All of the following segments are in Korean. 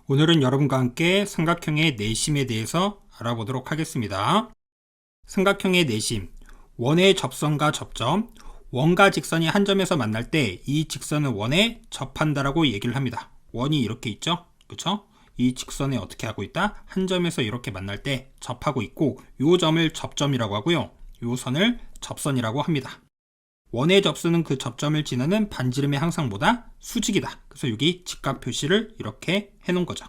오늘은 여러분과 함께 삼각형의 내심에 대해서 알아보도록 하겠습니다. 삼각형의 내심, 원의 접선과 접점, 원과 직선이 한 점에서 만날 때 이 직선은 원에 접한다라고 얘기를 합니다. 원이 이렇게 있죠? 그쵸? 이 직선에 어떻게 하고 있다? 한 점에서 이렇게 만날 때 접하고 있고, 이 점을 접점이라고 하고요. 이 선을 접선이라고 합니다. 원의 접수는 그 접점을 지나는 반지름의 항상보다 수직이다. 그래서 여기 직각 표시를 이렇게 해놓은 거죠.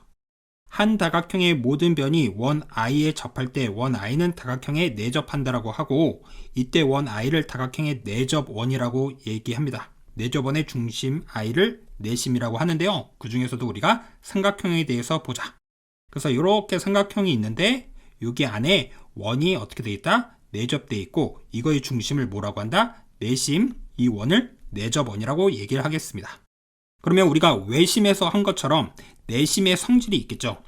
한 다각형의 모든 변이 원 i에 접할 때 원 i는 다각형에 내접한다라고 하고, 이때 원 i를 다각형의 내접원이라고 얘기합니다. 내접원의 중심 i를 내심이라고 하는데요. 그 중에서도 우리가 삼각형에 대해서 보자. 그래서 이렇게 삼각형이 있는데 여기 안에 원이 어떻게 돼 있다? 내접돼 있고, 이거의 중심을 뭐라고 한다? 내심, 이 원을 내접원이라고 얘기를 하겠습니다. 그러면 우리가 외심에서 한 것처럼 내심의 성질이 있겠죠.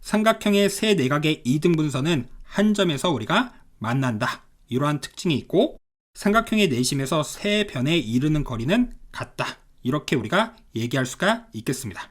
삼각형의 세 내각의 이등분선은 한 점에서 우리가 만난다. 이러한 특징이 있고, 삼각형의 내심에서 세 변에 이르는 거리는 같다. 이렇게 우리가 얘기할 수가 있겠습니다.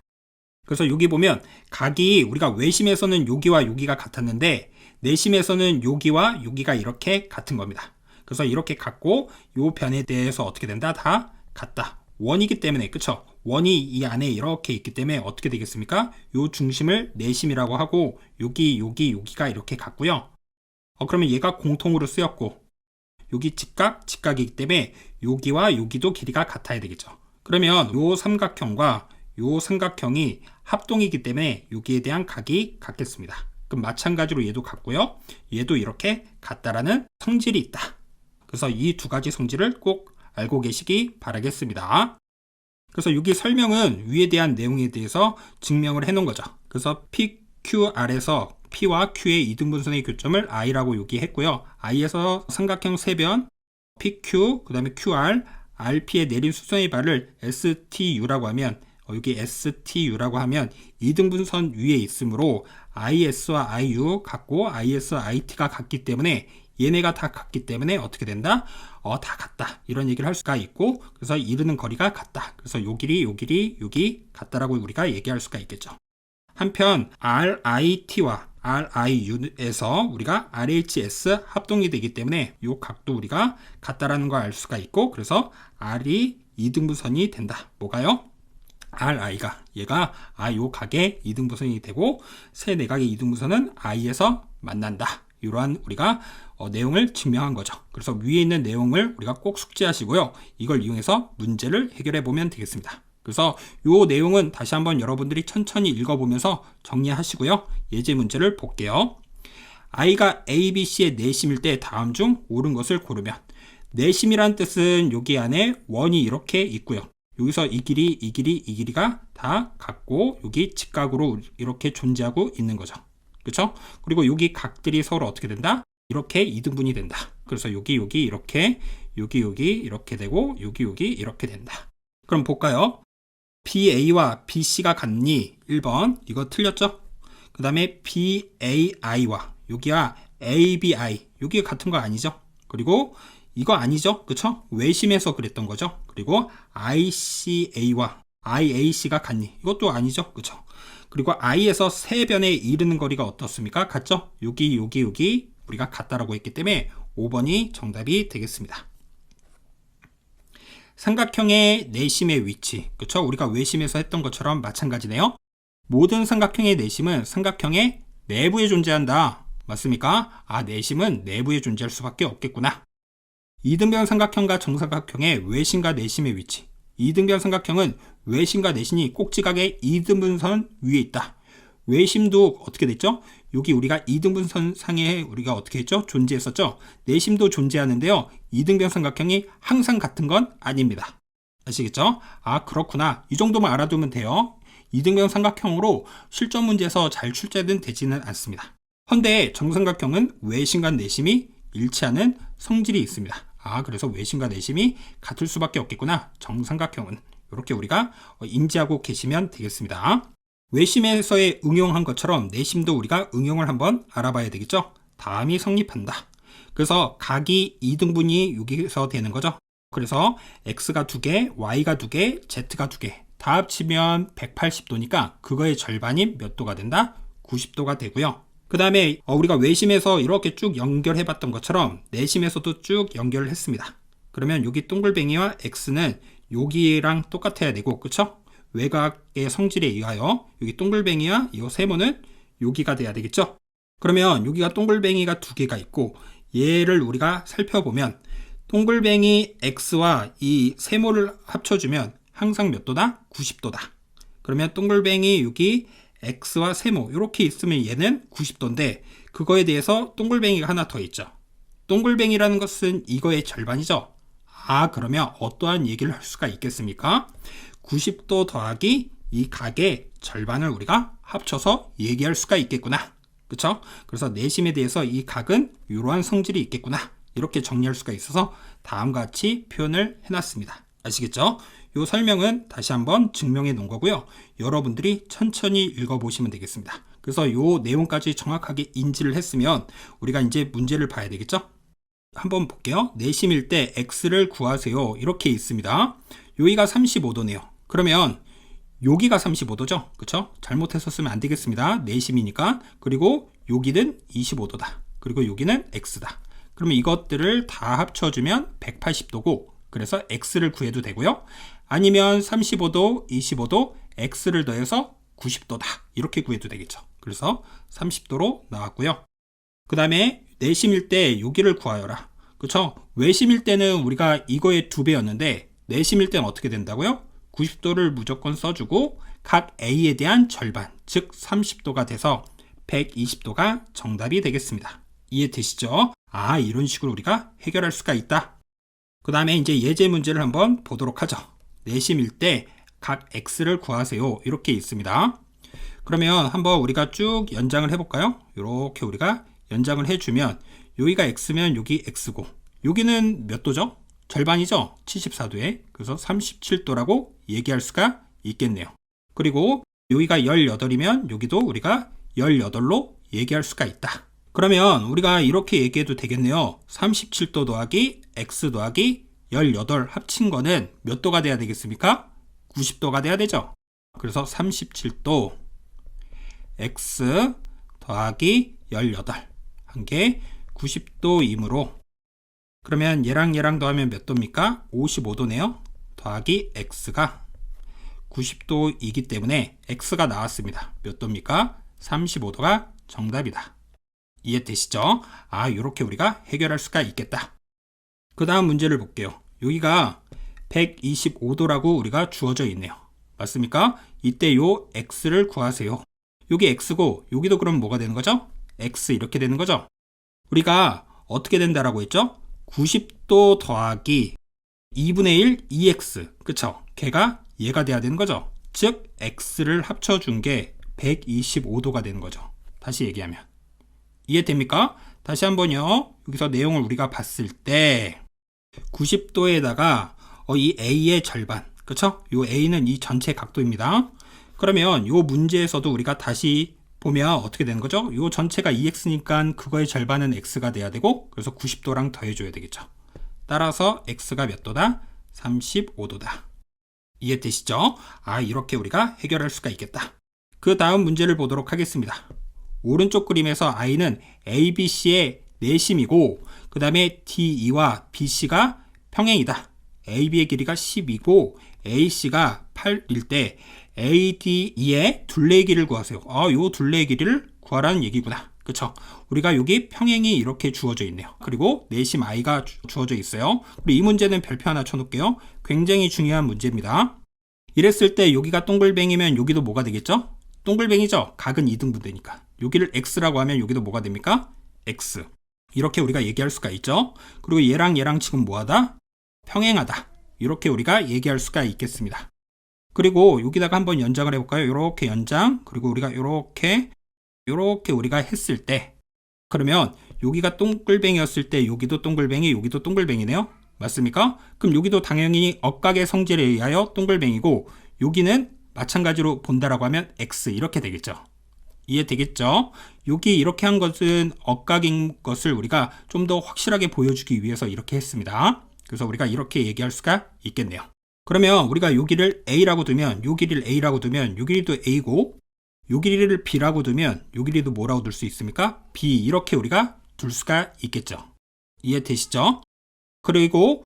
그래서 여기 보면 각이 우리가 외심에서는 여기와 여기가 같았는데 내심에서는 여기와 여기가 이렇게 같은 겁니다. 그래서 이렇게 같고, 이 변에 대해서 어떻게 된다? 다 같다. 원이기 때문에, 그쵸? 원이 이 안에 이렇게 있기 때문에 어떻게 되겠습니까? 이 중심을 내심이라고 하고, 여기가 이렇게 같고요. 그러면 얘가 공통으로 쓰였고, 여기 직각이기 때문에 여기와 여기도 길이가 같아야 되겠죠. 그러면 이 삼각형과 이 삼각형이 합동이기 때문에 여기에 대한 각이 같겠습니다. 그럼 마찬가지로 얘도 같고요. 얘도 이렇게 같다라는 성질이 있다. 그래서 이 두 가지 성질을 꼭 알고 계시기 바라겠습니다. 그래서 여기 설명은 위에 대한 내용에 대해서 증명을 해 놓은 거죠. 그래서 PQR에서 P와 Q의 이등분선의 교점을 I라고 여기 했고요. I에서 삼각형 세변 PQ, 그 다음에 QR, RP의 내린 수선의 발을 STU라고 하면, 여기 STU라고 하면 이등분선 위에 있으므로 IS와 IU 같고 IS와 IT가 같기 때문에, 얘네가 다 같기 때문에 어떻게 된다? 다 같다. 이런 얘기를 할 수가 있고, 그래서 이르는 거리가 같다. 그래서 요 길이, 여기 같다라고 우리가 얘기할 수가 있겠죠. 한편 RIT와 RIU에서 우리가 RHS 합동이 되기 때문에 요 각도 우리가 같다라는 걸 알 수가 있고, 그래서 R이 이등분선이 된다. 뭐가요? RI가, 얘가 요 각의 이등분선이 되고, 세 내각의 이등분선은 I에서 만난다. 이러한 우리가 내용을 증명한 거죠. 그래서 위에 있는 내용을 우리가 꼭 숙지하시고요. 이걸 이용해서 문제를 해결해 보면 되겠습니다. 그래서 이 내용은 다시 한번 여러분들이 천천히 읽어보면서 정리하시고요. 예제 문제를 볼게요. i가 a, b, c의 내심일 때 다음 중 옳은 것을 고르면, 내심이란 뜻은 여기 안에 원이 이렇게 있고요. 여기서 이 길이가 다 같고, 여기 직각으로 이렇게 존재하고 있는 거죠. 그렇죠? 그리고 여기 각들이 서로 어떻게 된다? 이렇게 이등분이 된다. 그래서 여기 이렇게, 여기 이렇게 되고, 여기 이렇게 된다. 그럼 볼까요? BA와 BC가 같니? 1번. 이거 틀렸죠? 그 다음에 BAI와 여기와 ABI, 여기 같은 거 아니죠? 그리고 이거 아니죠? 그쵸? 외심에서 그랬던 거죠? 그리고 ICA와 IAC가 같니? 이것도 아니죠? 그쵸? 그리고 I에서 세 변에 이르는 거리가 어떻습니까? 같죠? 여기 우리가 같다라고 했기 때문에 5번이 정답이 되겠습니다. 삼각형의 내심의 위치, 그쵸? 우리가 외심에서 했던 것처럼 마찬가지네요. 모든 삼각형의 내심은 삼각형의 내부에 존재한다. 맞습니까? 내심은 내부에 존재할 수밖에 없겠구나. 이등변 삼각형과 정삼각형의 외심과 내심의 위치. 이등변 삼각형은 외심과 내심이 꼭지각의 이등분선 위에 있다. 외심도 어떻게 됐죠? 여기 우리가 이등분선 상에 우리가 어떻게 했죠? 존재했었죠? 내심도 존재하는데요. 이등변 삼각형이 항상 같은 건 아닙니다. 아시겠죠? 그렇구나. 이 정도만 알아두면 돼요. 이등변 삼각형으로 실전 문제에서 잘 출제는 되지는 않습니다. 헌데 정삼각형은 외심과 내심이 일치하는 성질이 있습니다. 그래서 외심과 내심이 같을 수밖에 없겠구나. 정삼각형은. 이렇게 우리가 인지하고 계시면 되겠습니다. 외심에서의 응용한 것처럼 내심도 우리가 응용을 한번 알아봐야 되겠죠. 다음이 성립한다. 그래서 각이 2등분이 여기서 되는 거죠. 그래서 x가 2개, y가 2개, z가 2개 다 합치면 180도니까 그거의 절반인 몇 도가 된다? 90도가 되고요. 그 다음에 우리가 외심에서 이렇게 쭉 연결해 봤던 것처럼 내심에서도 쭉 연결을 했습니다. 그러면 여기 동글뱅이와 x는 여기랑 똑같아야 되고, 그쵸? 외곽의 성질에 의하여 여기 동글뱅이와 이 세모는 여기가 돼야 되겠죠? 그러면 여기가 동글뱅이가 두 개가 있고 얘를 우리가 살펴보면 동글뱅이 x와 이 세모를 합쳐주면 항상 몇 도다? 90도다. 그러면 동글뱅이 여기 x와 세모 이렇게 있으면 얘는 90도인데 그거에 대해서 동글뱅이가 하나 더 있죠. 동글뱅이라는 것은 이거의 절반이죠. 그러면 어떠한 얘기를 할 수가 있겠습니까? 90도 더하기 이 각의 절반을 우리가 합쳐서 얘기할 수가 있겠구나. 그쵸? 그래서 내심에 대해서 이 각은 이러한 성질이 있겠구나. 이렇게 정리할 수가 있어서 다음과 같이 표현을 해놨습니다. 아시겠죠? 이 설명은 다시 한번 증명해 놓은 거고요. 여러분들이 천천히 읽어보시면 되겠습니다. 그래서 이 내용까지 정확하게 인지를 했으면 우리가 이제 문제를 봐야 되겠죠? 한번 볼게요. 내심일 때 x를 구하세요. 이렇게 있습니다. 여기가 35도네요. 그러면 여기가 35도죠? 그쵸? 잘못해서 쓰면 안 되겠습니다. 내심이니까. 그리고 여기는 25도다. 그리고 여기는 x다. 그러면 이것들을 다 합쳐주면 180도고 그래서 x를 구해도 되고요. 아니면 35도, 25도, x를 더해서 90도다. 이렇게 구해도 되겠죠. 그래서 30도로 나왔고요. 그 다음에 내심일 때 여기를 구하여라. 그쵸? 외심일 때는 우리가 이거의 2배였는데 내심일 때는 어떻게 된다고요? 90도를 무조건 써주고 각 A에 대한 절반, 즉 30도가 돼서 120도가 정답이 되겠습니다. 이해되시죠? 이런 식으로 우리가 해결할 수가 있다. 그 다음에 이제 예제 문제를 한번 보도록 하죠. 내심일 때 각 x를 구하세요. 이렇게 있습니다. 그러면 한번 우리가 쭉 연장을 해볼까요? 이렇게 우리가 연장을 해주면 여기가 x면 여기 x고 여기는 몇 도죠? 절반이죠? 74도에. 그래서 37도라고 얘기할 수가 있겠네요. 그리고 여기가 18이면 여기도 우리가 18로 얘기할 수가 있다. 그러면 우리가 이렇게 얘기해도 되겠네요. 37도 더하기 x 더하기 18 합친 거는 몇 도가 돼야 되겠습니까? 90도가 돼야 되죠. 그래서 37도 x 더하기 18 한 게 90도이므로 그러면 얘랑 얘랑 더하면 몇 도입니까? 55도네요. 더하기 x가 90도이기 때문에 x가 나왔습니다. 몇 도입니까? 35도가 정답이다. 이해되시죠? 이렇게 우리가 해결할 수가 있겠다. 그 다음 문제를 볼게요. 여기가 125도라고 우리가 주어져 있네요. 맞습니까? 이때 요 x를 구하세요. 여기 x고 여기도 그럼 뭐가 되는 거죠? x 이렇게 되는 거죠? 우리가 어떻게 된다라고 했죠? 90도 더하기 2분의 1 2x 그쵸? 걔가 얘가 돼야 되는 거죠? 즉 x를 합쳐준 게 125도가 되는 거죠. 다시 얘기하면 이해됩니까? 다시 한번요. 여기서 내용을 우리가 봤을 때 90도에다가 이 A의 절반, 그쵸? 요 A는 이 전체 각도입니다. 그러면 요 문제에서도 우리가 다시 보면 어떻게 되는 거죠? 요 전체가 2x니까 그거의 절반은 x가 돼야 되고 그래서 90도랑 더해줘야 되겠죠. 따라서 x가 몇 도다? 35도다. 이해되시죠? 이렇게 우리가 해결할 수가 있겠다. 그 다음 문제를 보도록 하겠습니다. 오른쪽 그림에서 I는 ABC의 내심이고 그 다음에 DE와 BC가 평행이다. AB의 길이가 10이고 AC가 8일 때 ADE의 둘레의 길이를 구하세요. 요 둘레의 길이를 구하라는 얘기구나. 그쵸? 우리가 여기 평행이 이렇게 주어져 있네요. 그리고 내심 I가 주어져 있어요. 그리고 이 문제는 별표 하나 쳐놓을게요. 굉장히 중요한 문제입니다. 이랬을 때 여기가 동글뱅이면 여기도 뭐가 되겠죠? 동글뱅이죠? 각은 2등분되니까. 여기를 x라고 하면 여기도 뭐가 됩니까? x. 이렇게 우리가 얘기할 수가 있죠. 그리고 얘랑 얘랑 지금 뭐하다? 평행하다. 이렇게 우리가 얘기할 수가 있겠습니다. 그리고 여기다가 한번 연장을 해볼까요? 이렇게 연장. 그리고 우리가 이렇게 우리가 했을 때 그러면 여기가 동글뱅이였을 때 여기도 동글뱅이, 여기도 동글뱅이네요. 맞습니까? 그럼 여기도 당연히 억각의 성질에 의하여 동글뱅이고 여기는 마찬가지로 본다라고 하면 x 이렇게 되겠죠. 이해되겠죠? 여기 이렇게 한 것은 억각인 것을 우리가 좀 더 확실하게 보여주기 위해서 이렇게 했습니다. 그래서 우리가 이렇게 얘기할 수가 있겠네요. 그러면 우리가 요 길이를 A라고 두면 요 길이를 A라고 두면 요 길이도 A고 요 길이를 B라고 두면 요 길이도 뭐라고 둘 수 있습니까? B 이렇게 우리가 둘 수가 있겠죠. 이해되시죠? 그리고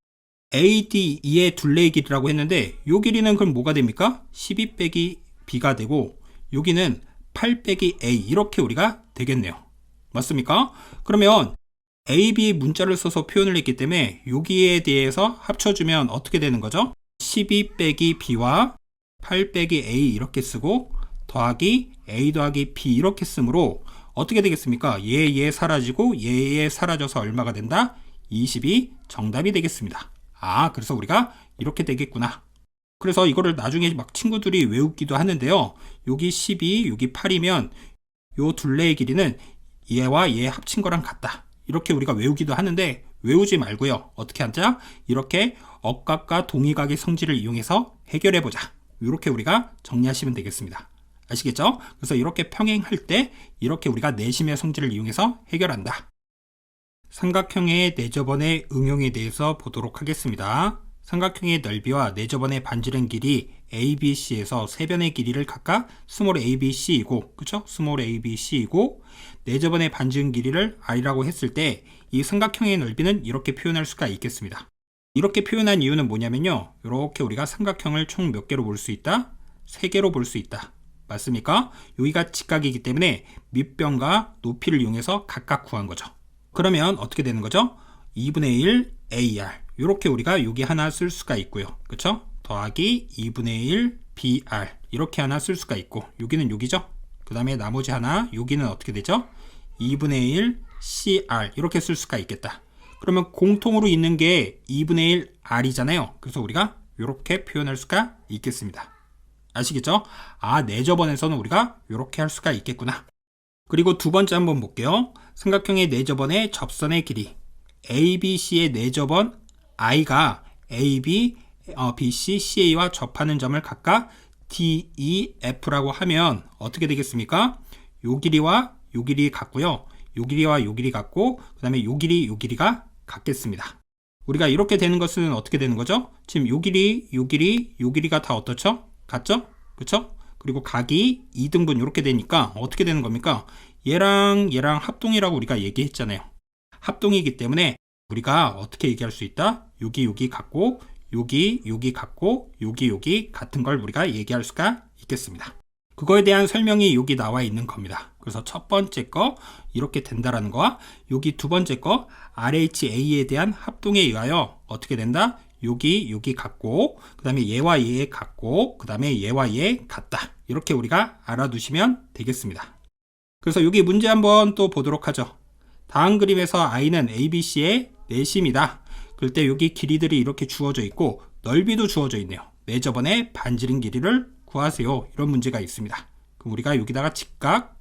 AD 2의 둘레의 길이라고 했는데 요 길이는 그럼 뭐가 됩니까? 12 빼기 B가 되고 여기는 8 빼기 A 이렇게 우리가 되겠네요. 맞습니까? 그러면 A, B 문자를 써서 표현을 했기 때문에 여기에 대해서 합쳐주면 어떻게 되는 거죠? 12 빼기 B와 8 빼기 A 이렇게 쓰고 더하기 A 더하기 B 이렇게 쓰므로 어떻게 되겠습니까? 얘 사라지고 얘 사라져서 얼마가 된다? 20이 정답이 되겠습니다. 아, 그래서 우리가 이렇게 되겠구나. 그래서 이거를 나중에 막 친구들이 외우기도 하는데요. 여기 12, 여기 8이면 요 둘레의 길이는 얘와 얘 합친 거랑 같다. 이렇게 우리가 외우기도 하는데 외우지 말고요. 어떻게 하자? 이렇게 억각과 동의각의 성질을 이용해서 해결해보자. 이렇게 우리가 정리하시면 되겠습니다. 아시겠죠? 그래서 이렇게 평행할 때 이렇게 우리가 내심의 성질을 이용해서 해결한다. 삼각형의 내저번의 응용에 대해서 보도록 하겠습니다. 삼각형의 넓이와 내저번의 반지름 길이 ABC에서 세 변의 길이를 각각 스몰 ABC이고, 그쵸? 스몰 ABC이고, 내저번의 반지름 길이를 R이라고 했을 때 이 삼각형의 넓이는 이렇게 표현할 수가 있겠습니다. 이렇게 표현한 이유는 뭐냐면요. 이렇게 우리가 삼각형을 총 몇 개로 볼 수 있다? 3개로 볼 수 있다. 맞습니까? 여기가 직각이기 때문에 밑변과 높이를 이용해서 각각 구한 거죠. 그러면 어떻게 되는 거죠? 2분의 1 AR 이렇게 우리가 여기 하나 쓸 수가 있고요. 그쵸? 더하기 2분의 1 BR 이렇게 하나 쓸 수가 있고 여기는 여기죠? 그 다음에 나머지 하나 여기는 어떻게 되죠? 2분의 1 CR 이렇게 쓸 수가 있겠다. 그러면 공통으로 있는 게 2분의 1 R이잖아요. 그래서 우리가 이렇게 표현할 수가 있겠습니다. 아시겠죠? 아, 내저번에서는 우리가 이렇게 할 수가 있겠구나. 그리고 두 번째 한번 볼게요. 삼각형의 내저번의 접선의 길이 ABC의 내저번 I가 AB, BC, CA와 접하는 점을 각각 DEF라고 하면 어떻게 되겠습니까? 요 길이와 요 길이 같고요. 요 길이와 요 길이 같고 그 다음에 요 길이가 같겠습니다. 우리가 이렇게 되는 것은 어떻게 되는 거죠? 지금 요 길이가 다 어떻죠? 같죠? 그쵸? 그리고 각이 2등분 이렇게 되니까 어떻게 되는 겁니까? 얘랑 합동이라고 우리가 얘기했잖아요. 합동이기 때문에 우리가 어떻게 얘기할 수 있다? 여기 같고 여기 같고 여기 같은 걸 우리가 얘기할 수가 있겠습니다. 그거에 대한 설명이 여기 나와 있는 겁니다. 그래서 첫 번째 거 이렇게 된다라는 거와 여기 두 번째 거 RHA에 대한 합동에 의하여 어떻게 된다? 여기 같고 그 다음에 얘와 얘 같고 그 다음에 얘와 얘 같다. 이렇게 우리가 알아두시면 되겠습니다. 그래서 여기 문제 한번 또 보도록 하죠. 다음 그림에서 I는 ABC의 내심이다. 그럴 때 여기 길이들이 이렇게 주어져 있고 넓이도 주어져 있네요. 내저번의 반지름 길이를 구하세요. 이런 문제가 있습니다. 그럼 우리가 여기다가 직각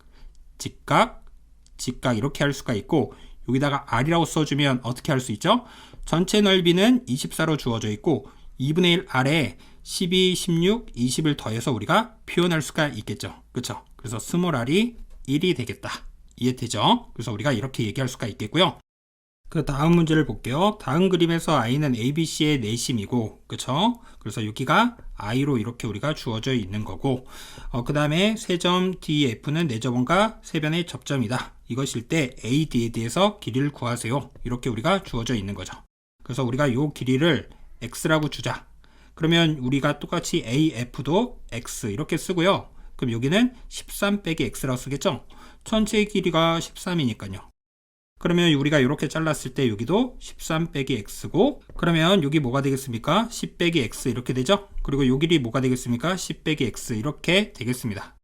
이렇게 할 수가 있고 여기다가 R이라고 써주면 어떻게 할 수 있죠? 전체 넓이는 24로 주어져 있고 2분의 1 R에 12, 16, 20을 더해서 우리가 표현할 수가 있겠죠. 그렇죠? 그래서 스몰 R이 1이 되겠다. 이해되죠? 그래서 우리가 이렇게 얘기할 수가 있겠고요. 그 다음 문제를 볼게요. 다음 그림에서 I는 ABC의 내심이고, 그쵸? 그래서 여기가 I로 이렇게 우리가 주어져 있는 거고, 그 다음에 세점 DF는 내저번과 세변의 접점이다. 이것일 때 AD에 대해서 길이를 구하세요. 이렇게 우리가 주어져 있는 거죠. 그래서 우리가 이 길이를 X라고 주자. 그러면 우리가 똑같이 AF도 X 이렇게 쓰고요. 그럼 여기는 13 빼기 X라고 쓰겠죠? 전체 길이가 13이니까요. 그러면 우리가 이렇게 잘랐을 때 여기도 13 빼기 X고 그러면 여기 뭐가 되겠습니까? 10 빼기 X 이렇게 되죠? 그리고 요 길이 뭐가 되겠습니까? 10 빼기 X 이렇게 되겠습니다.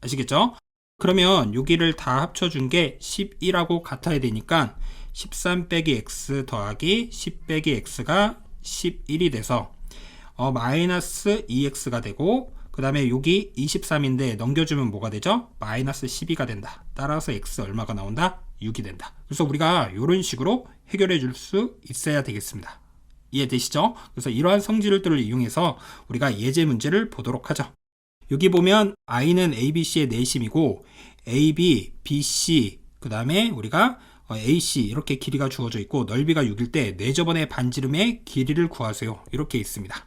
아시겠죠? 그러면 여기를 다 합쳐준 게 11하고 같아야 되니까 13 빼기 X 더하기 10 빼기 X가 11이 돼서 마이너스 2X가 되고 그 다음에 여기 23인데 넘겨주면 뭐가 되죠? 마이너스 12가 된다. 따라서 X 얼마가 나온다? 6이 된다. 그래서 우리가 이런 식으로 해결해 줄 수 있어야 되겠습니다. 이해되시죠? 그래서 이러한 성질들을 이용해서 우리가 예제 문제를 보도록 하죠. 여기 보면 I는 ABC의 내심이고 AB, BC, 그 다음에 우리가 AC 이렇게 길이가 주어져 있고 넓이가 6일 때 내저번의 반지름의 길이를 구하세요. 이렇게 있습니다.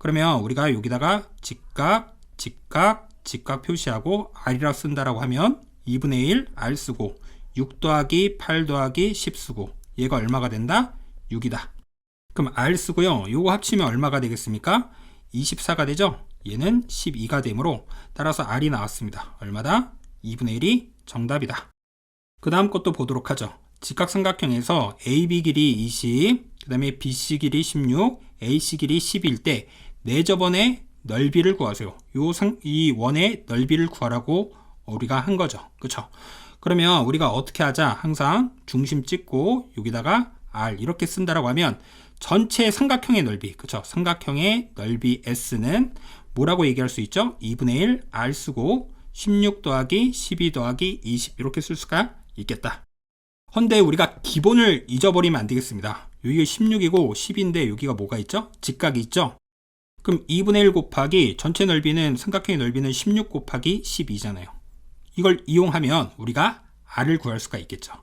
그러면 우리가 여기다가 직각, 직각, 직각 표시하고 R이라 쓴다라고 하면 2분의 1 R 쓰고 6 더하기 8 더하기 10 쓰고 얘가 얼마가 된다? 6이다. 그럼 R 쓰고요. 요거 합치면 얼마가 되겠습니까? 24가 되죠? 얘는 12가 되므로 따라서 R이 나왔습니다. 얼마다? 2분의 1이 정답이다. 그 다음 것도 보도록 하죠. 직각삼각형에서 AB 길이 20, 그 다음에 BC 길이 16, AC 길이 10일 때 내저번의 넓이를 구하세요. 이 원의 넓이를 구하라고 우리가 한 거죠. 그쵸? 그러면 우리가 어떻게 하자? 항상 중심 찍고 여기다가 R 이렇게 쓴다라고 하면 전체 삼각형의 넓이, 그쵸? 삼각형의 넓이 S는 뭐라고 얘기할 수 있죠? 2분의 1 R 쓰고 16 더하기 12 더하기 20 이렇게 쓸 수가 있겠다. 헌데 우리가 기본을 잊어버리면 안 되겠습니다. 여기가 16이고 10인데 여기가 뭐가 있죠? 직각이 있죠? 그럼 2분의 1 곱하기 전체 넓이는 삼각형의 넓이는 16 곱하기 12잖아요. 이걸 이용하면 우리가 R을 구할 수가 있겠죠.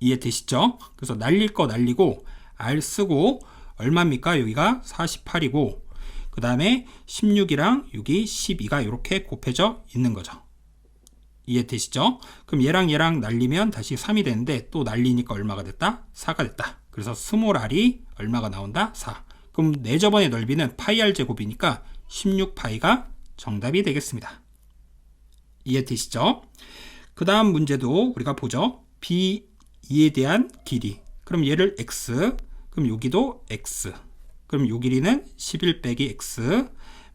이해되시죠? 그래서 날릴 거 날리고 R 쓰고 얼마입니까? 여기가 48이고 그 다음에 16이랑 여기 12가 이렇게 곱해져 있는 거죠. 이해되시죠? 그럼 얘랑 날리면 다시 3이 되는데 또 날리니까 얼마가 됐다? 4가 됐다. 그래서 스몰 r이 얼마가 나온다? 4. 그럼 내저번의 넓이는 파이 r 제곱이니까 16파이가 정답이 되겠습니다. 이해되시죠? 그 다음 문제도 우리가 보죠. B2에 대한 길이. 그럼 얘를 x, 그럼 여기도 x. 그럼 요 길이는 11 빼기 x.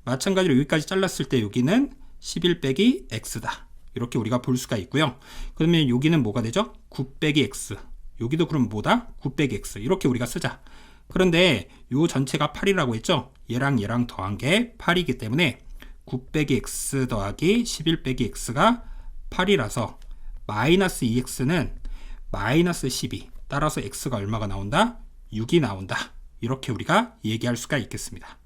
마찬가지로 여기까지 잘랐을 때 여기는 11 빼기 x다. 이렇게 우리가 볼 수가 있고요. 그러면 여기는 뭐가 되죠? 9 빼기 x. 여기도 그럼 뭐다? 9 빼기 x. 이렇게 우리가 쓰자. 그런데 요 전체가 8이라고 했죠? 얘랑 더한 게 8이기 때문에 9 빼기 x 더하기 11 빼기 x가 8이라서 마이너스 2x는 마이너스 12. 따라서 x가 얼마가 나온다? 6이 나온다. 이렇게 우리가 얘기할 수가 있겠습니다.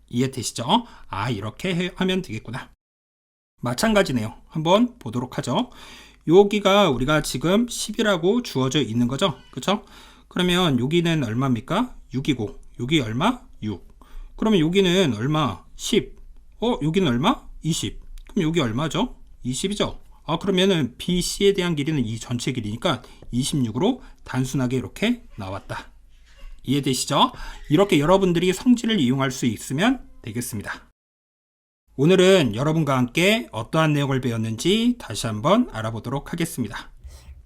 이해되시죠? 아, 이렇게 하면 되겠구나. 마찬가지네요. 한번 보도록 하죠. 여기가 우리가 지금 10이라고 주어져 있는 거죠. 그쵸? 그러면 여기는 얼마입니까? 6이고 여기 얼마? 6. 그러면 여기는 얼마? 10. 여기는 얼마? 20. 그럼 여기 얼마죠? 20이죠. 그러면은 BC에 대한 길이는 이 전체 길이니까 26으로 단순하게 이렇게 나왔다. 이해되시죠? 이렇게 여러분들이 성질을 이용할 수 있으면 되겠습니다. 오늘은 여러분과 함께 어떠한 내용을 배웠는지 다시 한번 알아보도록 하겠습니다.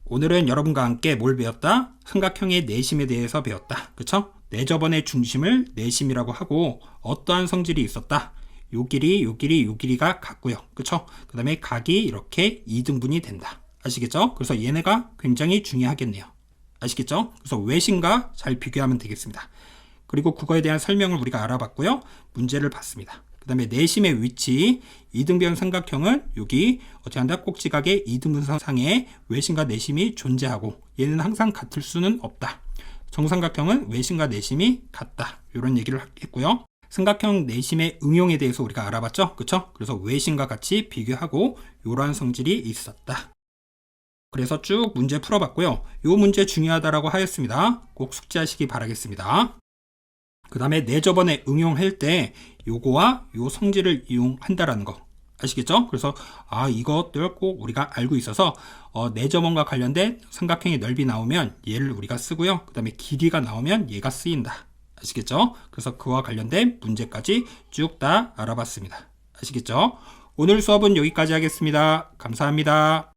오늘은 여러분과 함께 뭘 배웠다? 삼각형의 내심에 대해서 배웠다. 그쵸? 내저번의 중심을 내심이라고 하고 어떠한 성질이 있었다. 요 길이가 같고요. 그쵸? 그 다음에 각이 이렇게 2등분이 된다. 아시겠죠? 그래서 얘네가 굉장히 중요하겠네요. 아시겠죠? 그래서 외심과 잘 비교하면 되겠습니다. 그리고 그거에 대한 설명을 우리가 알아봤고요. 문제를 봤습니다. 그 다음에 내심의 위치, 이등변 삼각형은 여기 어떻게 한다? 꼭지각의 이등분상에 외심과 내심이 존재하고 얘는 항상 같을 수는 없다. 정삼각형은 외심과 내심이 같다. 이런 얘기를 했고요. 삼각형 내심의 응용에 대해서 우리가 알아봤죠? 그쵸? 그래서 외심과 같이 비교하고 이러한 성질이 있었다. 그래서 쭉 문제 풀어봤고요. 이 문제 중요하다라고 하였습니다. 꼭 숙지하시기 바라겠습니다. 그 다음에 내저번에 응용할 때 요거와 요 성질을 이용한다라는 거 아시겠죠? 그래서 이것들 꼭 우리가 알고 있어서 내저번과 관련된 삼각형의 넓이 나오면 얘를 우리가 쓰고요. 그 다음에 길이가 나오면 얘가 쓰인다. 아시겠죠? 그래서 그와 관련된 문제까지 쭉 다 알아봤습니다. 아시겠죠? 오늘 수업은 여기까지 하겠습니다. 감사합니다.